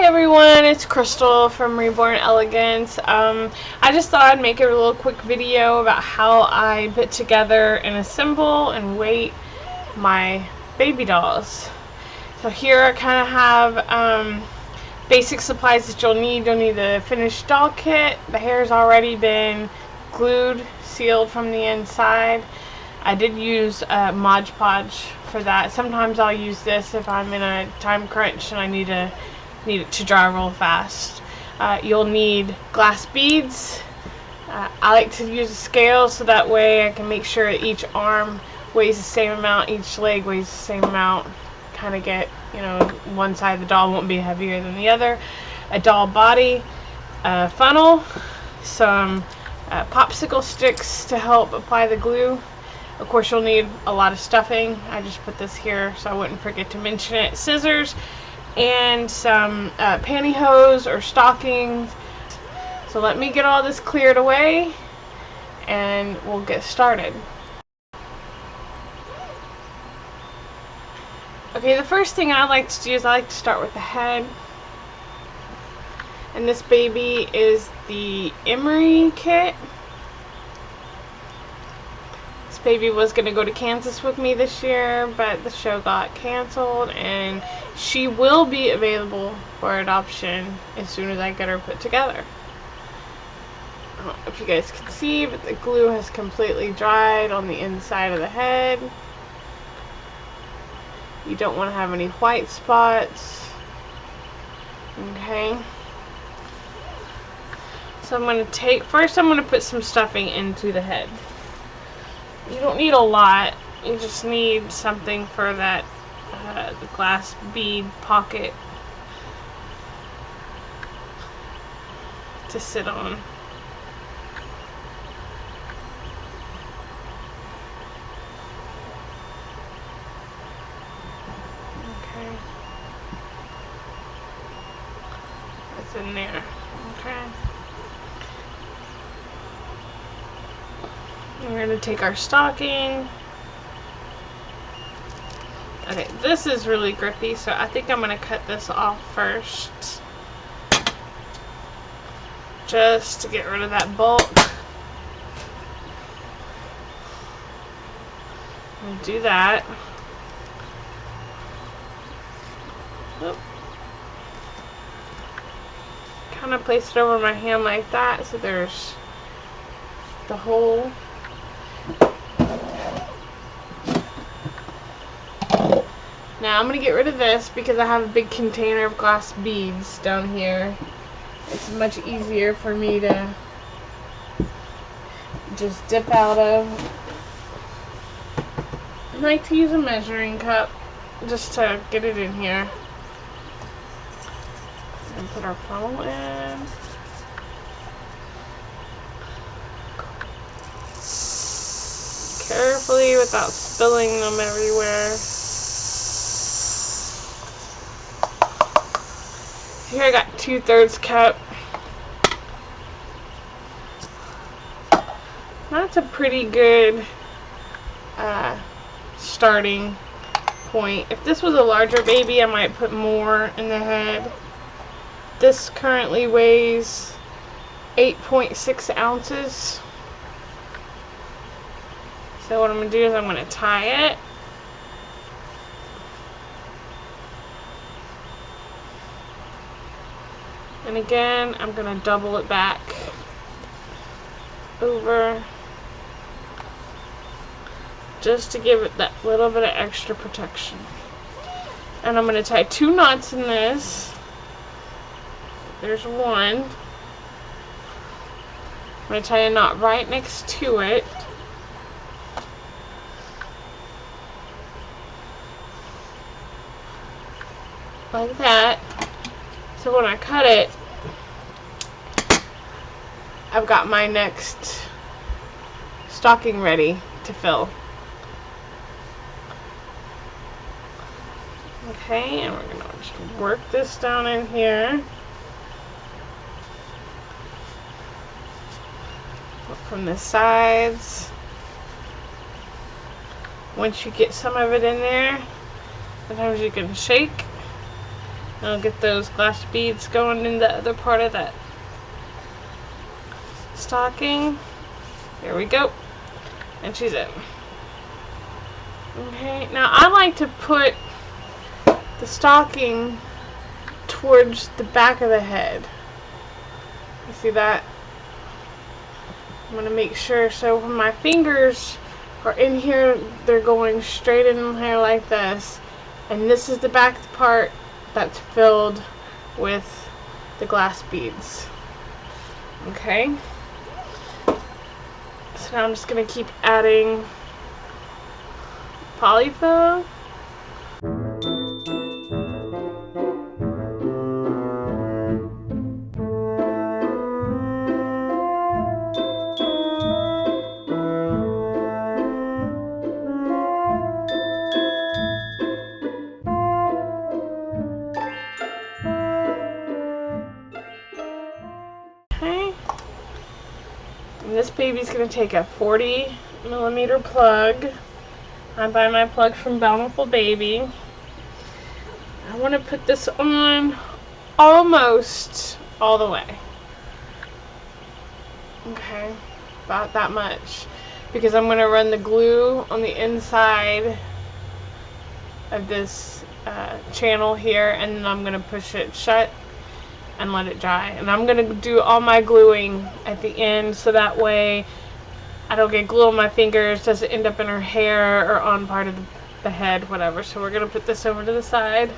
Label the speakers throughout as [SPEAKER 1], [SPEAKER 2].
[SPEAKER 1] everyone, it's Crystal from Reborn Elegance. I just thought I'd make a little quick video about how I put together and assemble and weight my baby dolls. So here I kind of have basic supplies that you'll need. You'll need the finished doll kit. The hair's already been glued, sealed from the inside. I did use Mod Podge for that. Sometimes I'll use this if I'm in a time crunch and I need it to dry real fast. You'll need glass beads. I like to use a scale so that way I can make sure each arm weighs the same amount, each leg weighs the same amount. Kind of get, one side of the doll won't be heavier than the other. A doll body, a funnel, some popsicle sticks to help apply the glue. Of course, you'll need a lot of stuffing. I just put this here so I wouldn't forget to mention it. Scissors and some pantyhose or stockings. So let me get all this cleared away and we'll get started. Okay, the first thing I like to do is I like to start with the head. And this baby is the Emery kit. This baby was going to go to Kansas with me this year, but the show got canceled, and she will be available for adoption as soon as I get her put together. I don't know if you guys can see, but the glue has completely dried on the inside of the head. You don't want to have any white spots. Okay. So I'm going to put some stuffing into the head. You don't need a lot. You just need something for that the glass bead pocket to sit on. Okay. That's in there. Okay. We're going to take our stocking. Okay, this is really grippy, so I think I'm going to cut this off first. Just to get rid of that bulk. And do that. Oop. Kind of place it over my hand like that so there's the hole. Now I'm going to get rid of this because I have a big container of glass beads down here. It's much easier for me to just dip out of. I like to use a measuring cup just to get it in here. And put our funnel in. Carefully without spilling them everywhere. Here I got 2/3 cup. That's a pretty good starting point. If this was a larger baby, I might put more in the head. This currently weighs 8.6 ounces. So what I'm going to do is I'm going to tie it. And again, I'm going to double it back over just to give it that little bit of extra protection. And I'm going to tie 2 knots in this. There's one. I'm going to tie a knot right next to it. Like that. So when I cut it, I've got my next stocking ready to fill. Okay, and we're going to just work this down in here. From the sides. Once you get some of it in there, sometimes you can shake I'll get those glass beads going in the other part of that stocking. There we go. And she's in. Okay, now I like to put the stocking towards the back of the head. You see that? I'm going to make sure so when my fingers are in here, they're going straight in here like this. And this is the back part that's filled with the glass beads. Okay? So now I'm just going to keep adding polyfill. Okay. And this baby's going to take a 40mm plug. I buy my plug from Bountiful Baby. I want to put this on almost all the way. Okay, about that much. Because I'm going to run the glue on the inside of this channel here, and then I'm going to push it shut and let it dry. And I'm going to do all my gluing at the end so that way I don't get glue on my fingers, doesn't end up in her hair or on part of the head, whatever. So we're going to put this over to the side.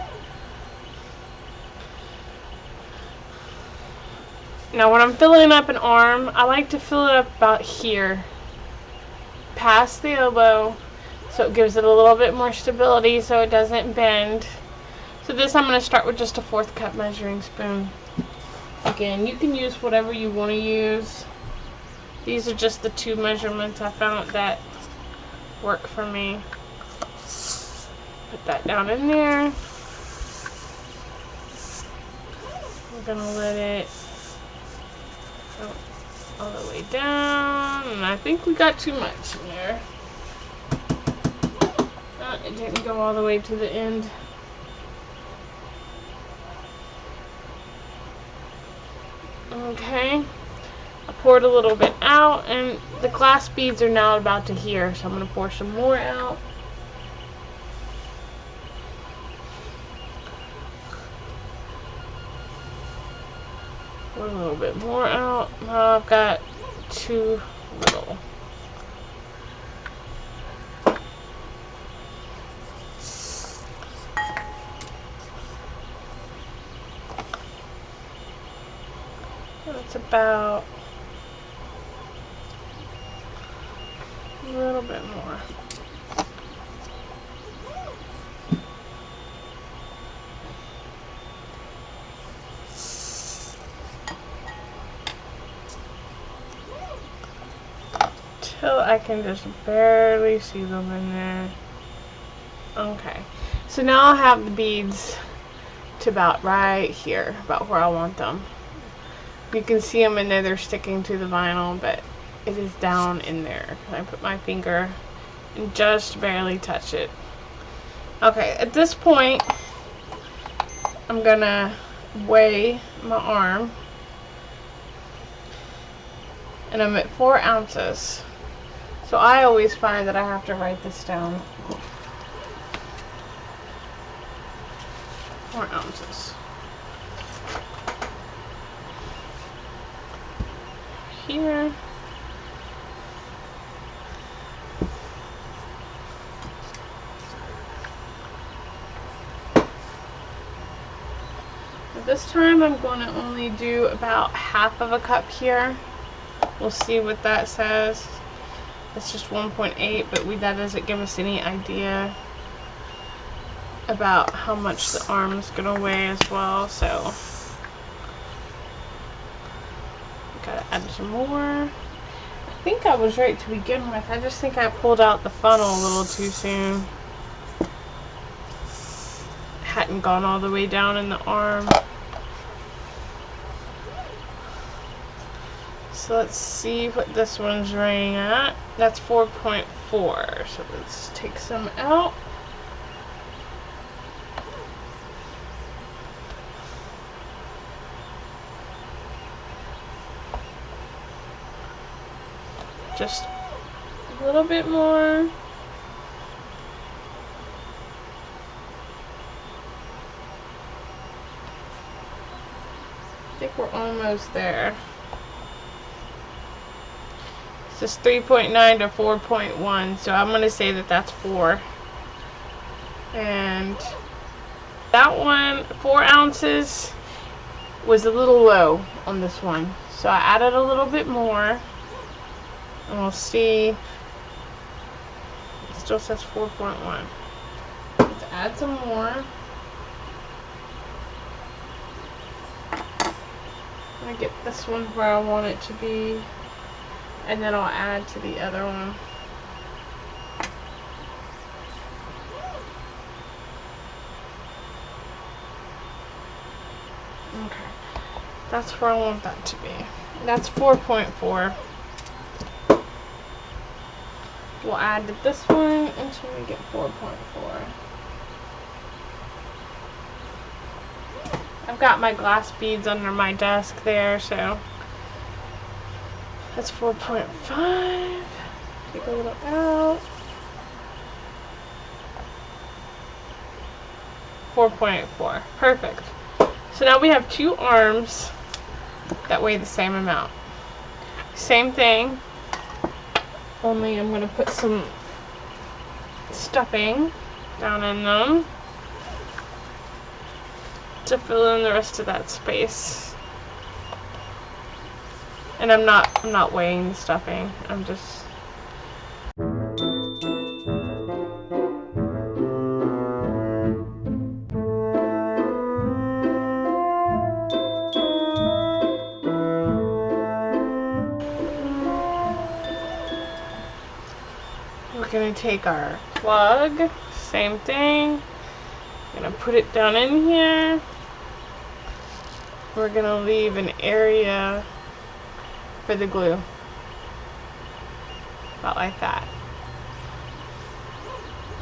[SPEAKER 1] Now when I'm filling up an arm, I like to fill it up about here, past the elbow, so it gives it a little bit more stability so it doesn't bend. So this I'm going to start with just a 1/4 cup measuring spoon. Again, you can use whatever you want to use. These are just the 2 measurements I found that work for me. Put that down in there. We're going to let it go all the way down. And I think we got too much in there. It didn't go all the way to the end. Okay. I poured a little bit out, and the glass beads are now about to here, so I'm going to pour some more out. Pour a little bit more out. Now I've got too little. That's about a little bit more. Till I can just barely see them in there. Okay, so now I'll have the beads to about right here, about where I want them. You can see them in there, they're sticking to the vinyl, but it is down in there. I put my finger and just barely touch it. Okay, at this point, I'm gonna weigh my arm. And I'm at 4 ounces. So I always find that I have to write this down. 4 ounces. Here. This time I'm going to only do about 1/2 cup here. We'll see what that says. It's just 1.8, but that doesn't give us any idea about how much the arm is going to weigh as well. So gotta add some more. I think I was right to begin with. I just think I pulled out the funnel a little too soon. Hadn't gone all the way down in the arm. So let's see what this one's weighing at. That's 4.4. So let's take some out. just a little bit more. I think we're almost there. This is 3.9 to 4.1, so I'm going to say that that's 4. And that one, 4 ounces, was a little low on this one. So I added a little bit more. And we'll see. It still says 4.1. Let's add some more. I'm going to get this one where I want it to be. And then I'll add to the other one. Okay. That's where I want that to be. That's 4.4. We'll add to this one until we get 4.4. I've got my glass beads under my desk there, so that's 4.5. Take a little out. 4.4. Perfect. So now we have 2 arms that weigh the same amount. Same thing, only I'm going to put some stuffing down in them to fill in the rest of that space. And I'm not weighing the stuffing. I'm just we're gonna take our plug, same thing. Gonna put it down in here. We're gonna leave an area for the glue. About like that.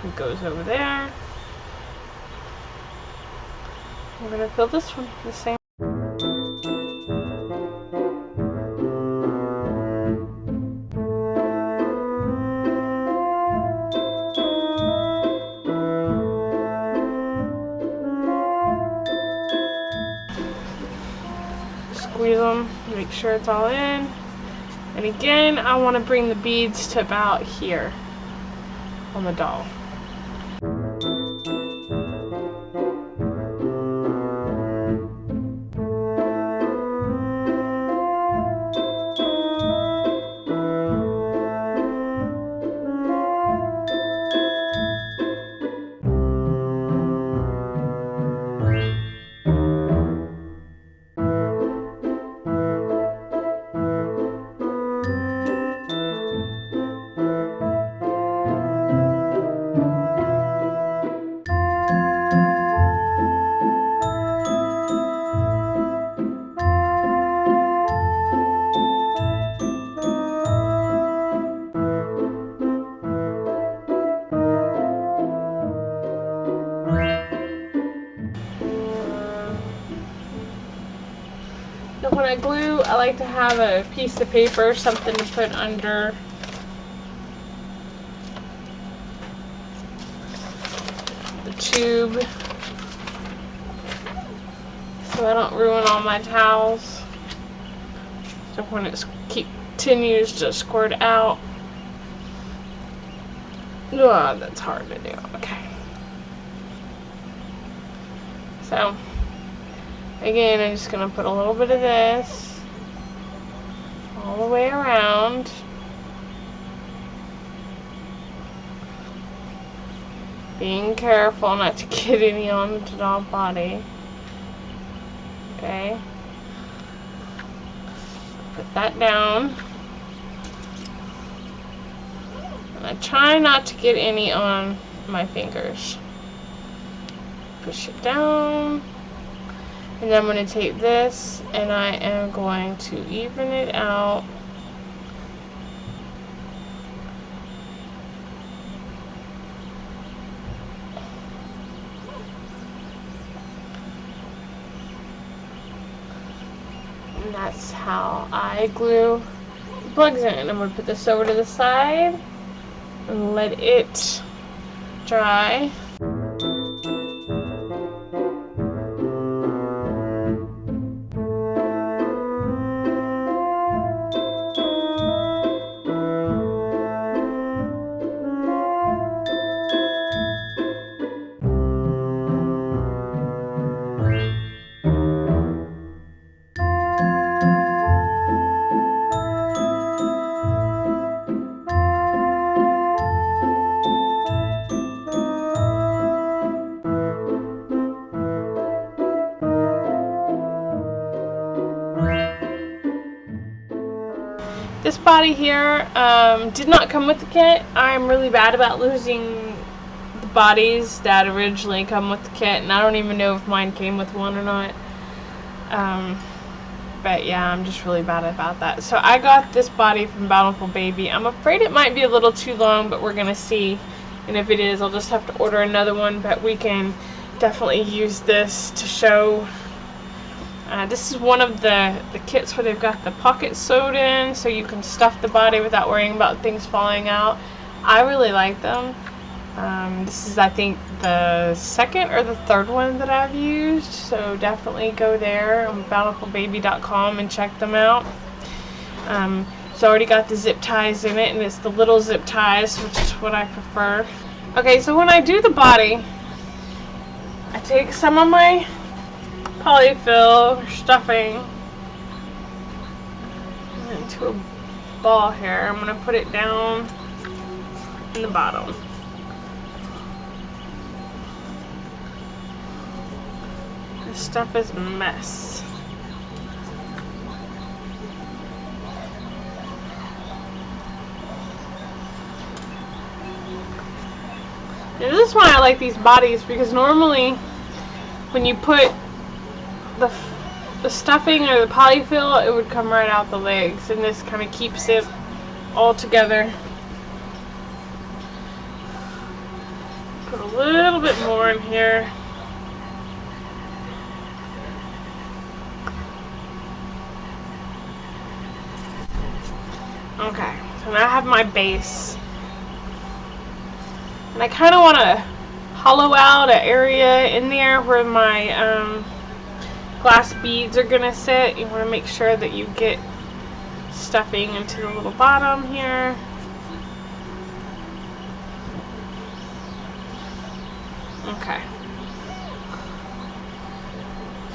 [SPEAKER 1] It goes over there. We're gonna fill this one the same. Squeeze them, make sure it's all in. And again, I want to bring the beads to about here on the doll. So when I glue, I like to have a piece of paper, something to put under the tube so I don't ruin all my towels. So when it continues to squirt out, oh, that's hard to do. Okay. So again, I'm just going to put a little bit of this all the way around. Being careful not to get any on the doll body. Okay. Put that down. And I try not to get any on my fingers. Push it down. And then I'm going to take this and I am going to even it out. And that's how I glue plugs in. I'm going to put this over to the side and let it dry. This body here did not come with the kit. I'm really bad about losing the bodies that originally come with the kit, and I don't even know if mine came with one or not. But yeah, I'm just really bad about that. So I got this body from Bountiful Baby. I'm afraid it might be a little too long, but we're gonna see. And if it is, I'll just have to order another one, but we can definitely use this to show. This is one of the kits where they've got the pockets sewed in, so you can stuff the body without worrying about things falling out. I really like them. This is, I think, the second or the third one that I've used, so definitely go there on bountifulbaby.com and check them out. It's already got the zip ties in it, and it's the little zip ties, which is what I prefer. Okay, so when I do the body, I take some of my polyfill or stuffing into a ball here. I'm going to put it down in the bottom. This stuff is a mess. Now, this is why I like these bodies, because normally when you put the stuffing or the polyfill, it would come right out the legs, and this kind of keeps it all together. Put a little bit more in here. Okay, so now I have my base, and I kind of want to hollow out an area in there where my glass beads are gonna sit. You want to make sure that you get stuffing into the little bottom here. Okay.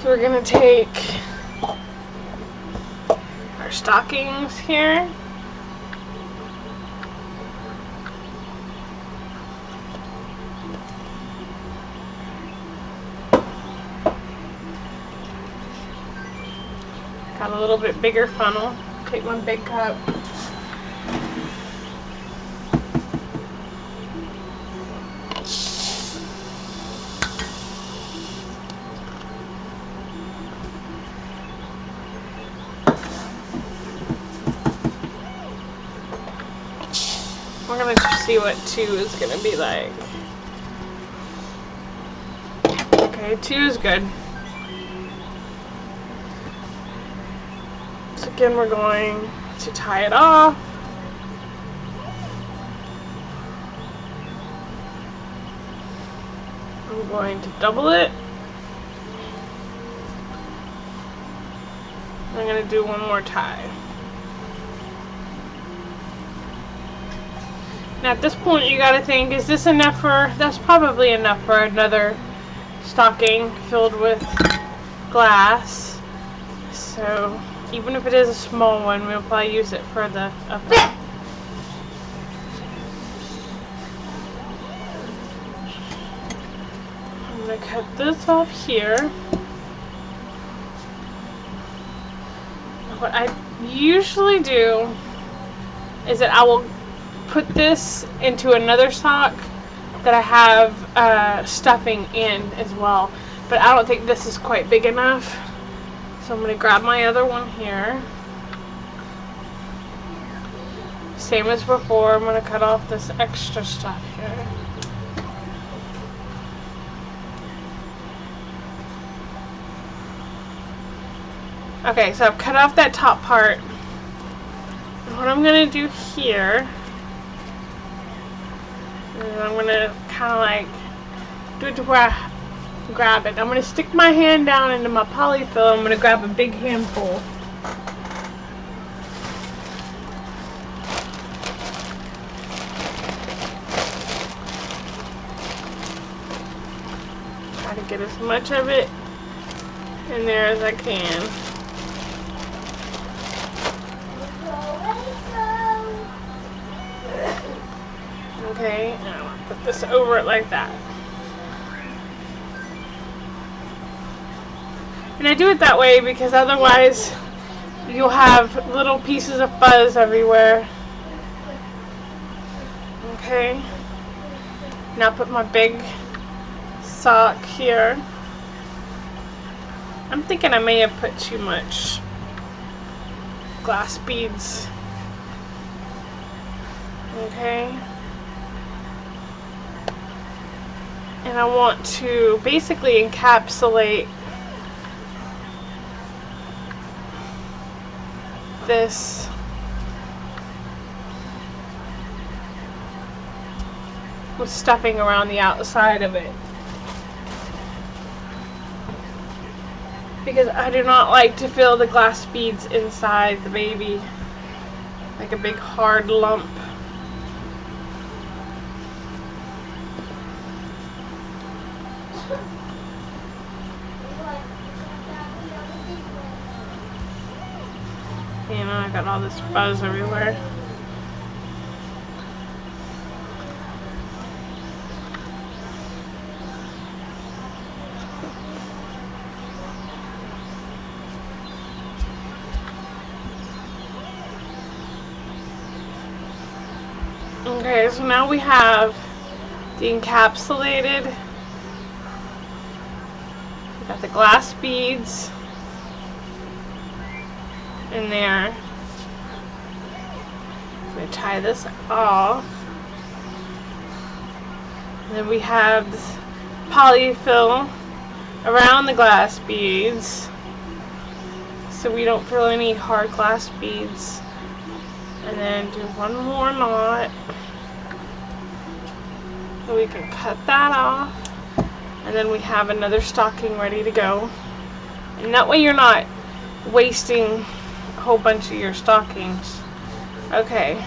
[SPEAKER 1] So we're gonna take our stockings here. Got a little bit bigger funnel. Take one big cup. We're gonna see what 2 is gonna be like. Okay, 2 is good. So again, we're going to tie it off. I'm going to double it. I'm going to do one more tie. Now at this point you got to think, is this enough for, that's probably enough for another stocking filled with glass. So even if it is a small one, we'll probably use it for the upper. I'm going to cut this off here. What I usually do is that I will put this into another sock that I have stuffing in as well. But I don't think this is quite big enough. So I'm going to grab my other one here. Same as before, I'm going to cut off this extra stuff here. Okay, so I've cut off that top part. And what what I'm going to do here is I'm going to kind of like do it to where I grab it. I'm going to stick my hand down into my polyfill. I'm going to grab a big handful. Try to get as much of it in there as I can. Okay, and I'm going to put this over it like that. And I do it that way because otherwise you'll have little pieces of fuzz everywhere. Okay, now put my big sock here. I'm thinking I may have put too much glass beads. Okay. And I want to basically encapsulate this with stuffing around the outside of it, because I do not like to feel the glass beads inside the baby like a big hard lump. You know, I got all this fuzz everywhere. Okay, so now we have the encapsulated. We got the glass beads in there. I'm going to tie this off. And then we have this polyfill around the glass beads so we don't feel any hard glass beads. And then do one more knot. So we can cut that off. And then we have another stocking ready to go. And that way you're not wasting a whole bunch of your stockings. Okay,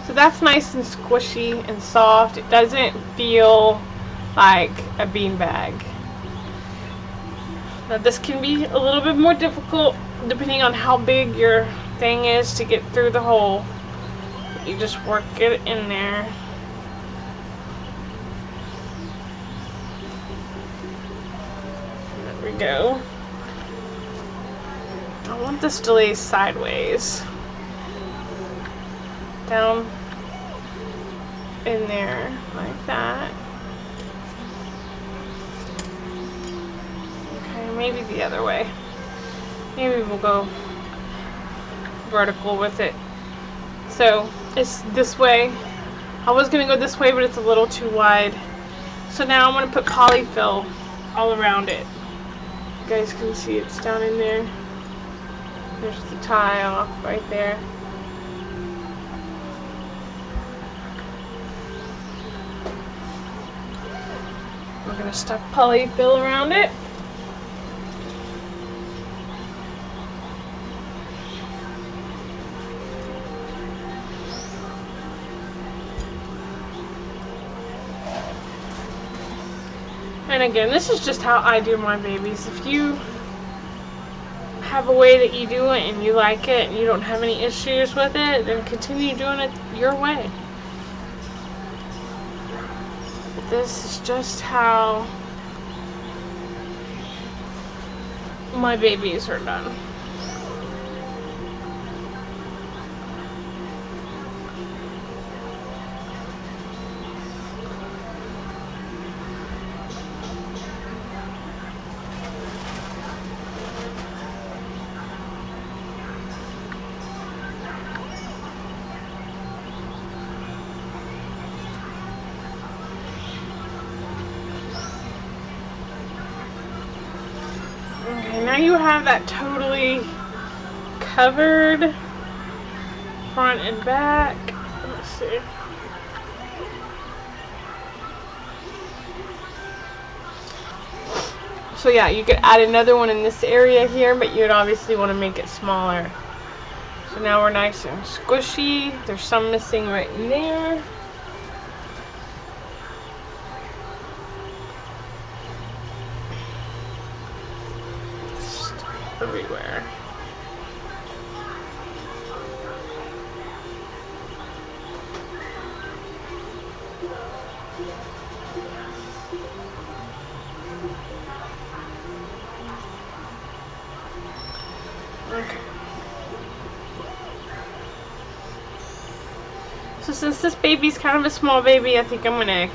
[SPEAKER 1] so that's nice and squishy and soft. It doesn't feel like a beanbag. Now this can be a little bit more difficult depending on how big your thing is to get through the hole. You just work it in there. There we go. I want this to lay sideways. Down in there like that. Okay, maybe the other way. Maybe we'll go vertical with it. So it's this way. I was gonna go this way, but it's a little too wide. So now I'm gonna put polyfill all around it. You guys can see it's down in there. There's the tie off right there. We're going to stuff polyfill around it. And again, this is just how I do my babies. If you have a way that you do it and you like it and you don't have any issues with it, then continue doing it your way. This is just how my babies are done. Okay, now you have that totally covered. front and back. Let's see. So yeah, you could add another one in this area here, but you'd obviously want to make it smaller. So now we're nice and squishy. There's some missing right in there. Just everywhere. Okay. So since this baby's kind of a small baby, I think I'm gonna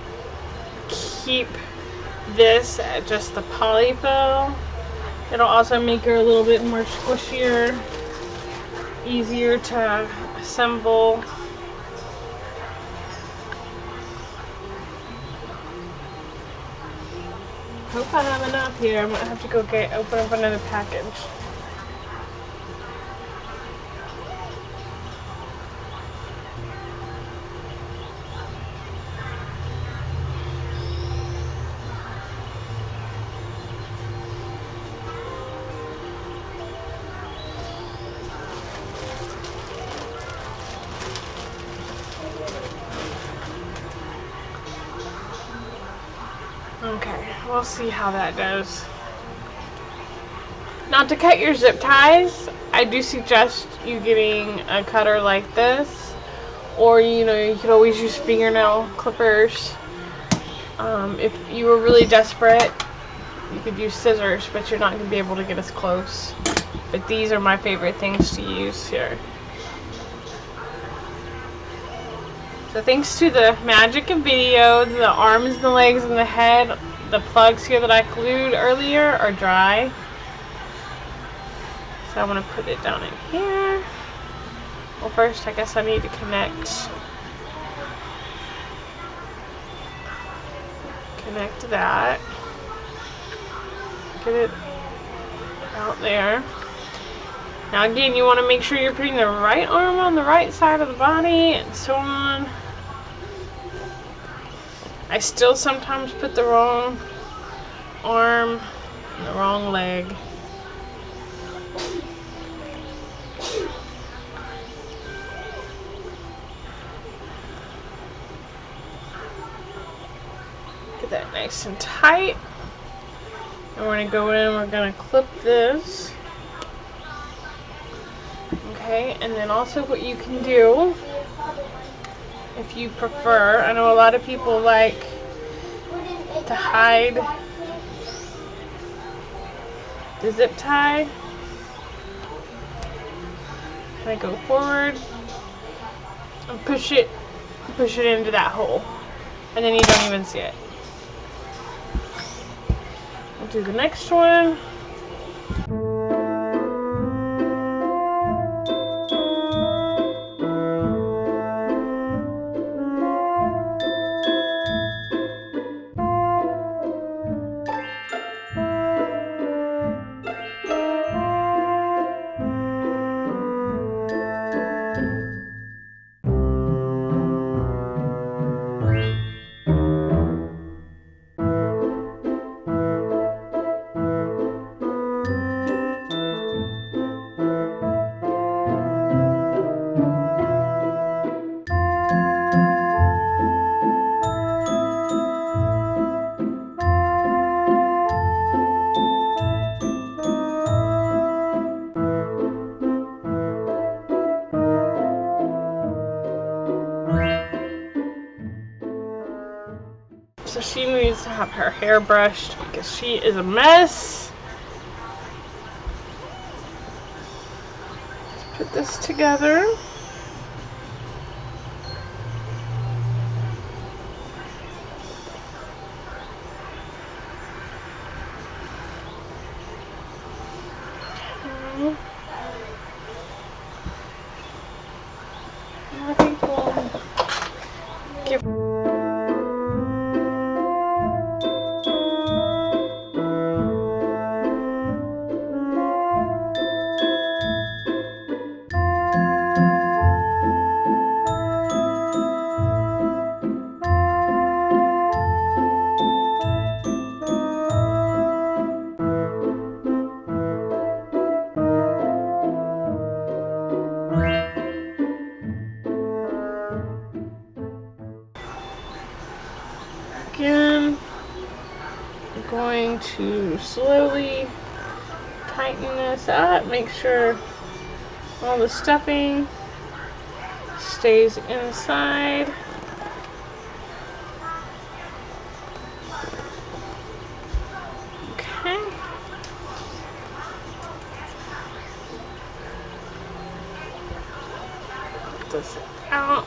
[SPEAKER 1] keep this at just the polyfill. It'll also make her a little bit more squishier, easier to assemble. Hope I have enough here. I might have to go open up another package. Okay, we'll see how that goes. Now to cut your zip ties, I do suggest you getting a cutter like this, or you could always use fingernail clippers. If you were really desperate, you could use scissors, but you're not going to be able to get as close. But these are my favorite things to use here. So thanks to the magic of video, the arms, the legs, and the head, the plugs here that I glued earlier are dry. So I'm going to put it down in here. Well, first I guess I need to connect that. Get it out there. Now again, you want to make sure you're putting the right arm on the right side of the body and so on. I still sometimes put the wrong arm and the wrong leg. Get that nice and tight. And we're going to go in, we're going to clip this. Okay, and then also what you can do, if you prefer, I know a lot of people like to hide the zip tie. Kind of go forward and push it into that hole, and then you don't even see it. We'll do the next one. So she needs to have her hair brushed because she is a mess. Let's put this together. I think we'll give going to slowly tighten this up, make sure all the stuffing stays inside. Okay. Put this out.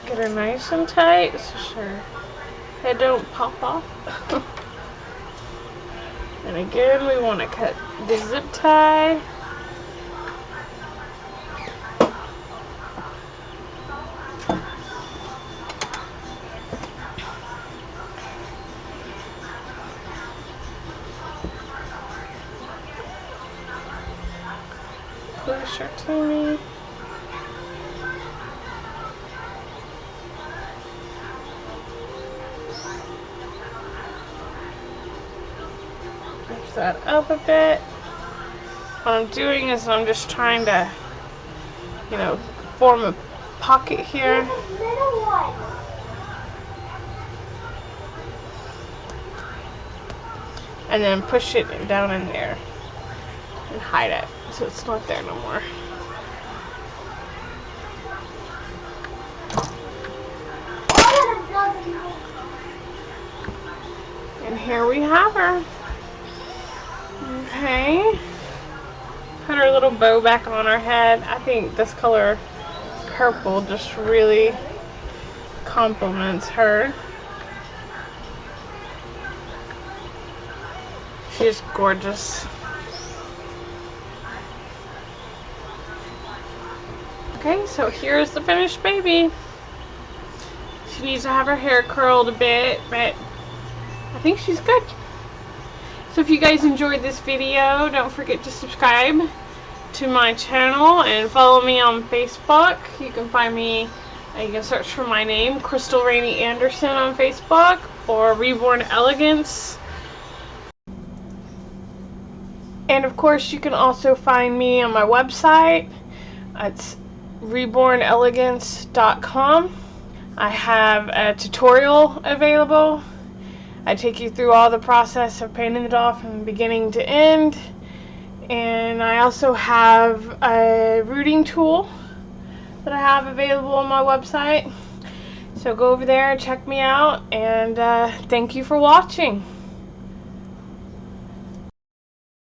[SPEAKER 1] Get her nice and tight so her head don't pop off. And again, we want to cut the zip tie. Push her to me. Lift that up a bit. What I'm doing is I'm just trying to, you know, form a pocket here. And then push it down in there and hide it so it's not there no more. And here we have her. Okay. Put her little bow back on her head. I think this color purple just really compliments her. She's gorgeous. Okay, so here's the finished baby. She needs to have her hair curled a bit, but I think she's good. So if you guys enjoyed this video, don't forget to subscribe to my channel and follow me on Facebook. You can find me, you can search for my name, Crystal Rainey-Anderson on Facebook, or Reborn Elegance. And of course, you can also find me on my website. It's rebornelegance.com. I have a tutorial available. I take you through all the process of painting the doll from beginning to end. And I also have a rooting tool that I have available on my website. So go over there, check me out, and thank you for watching.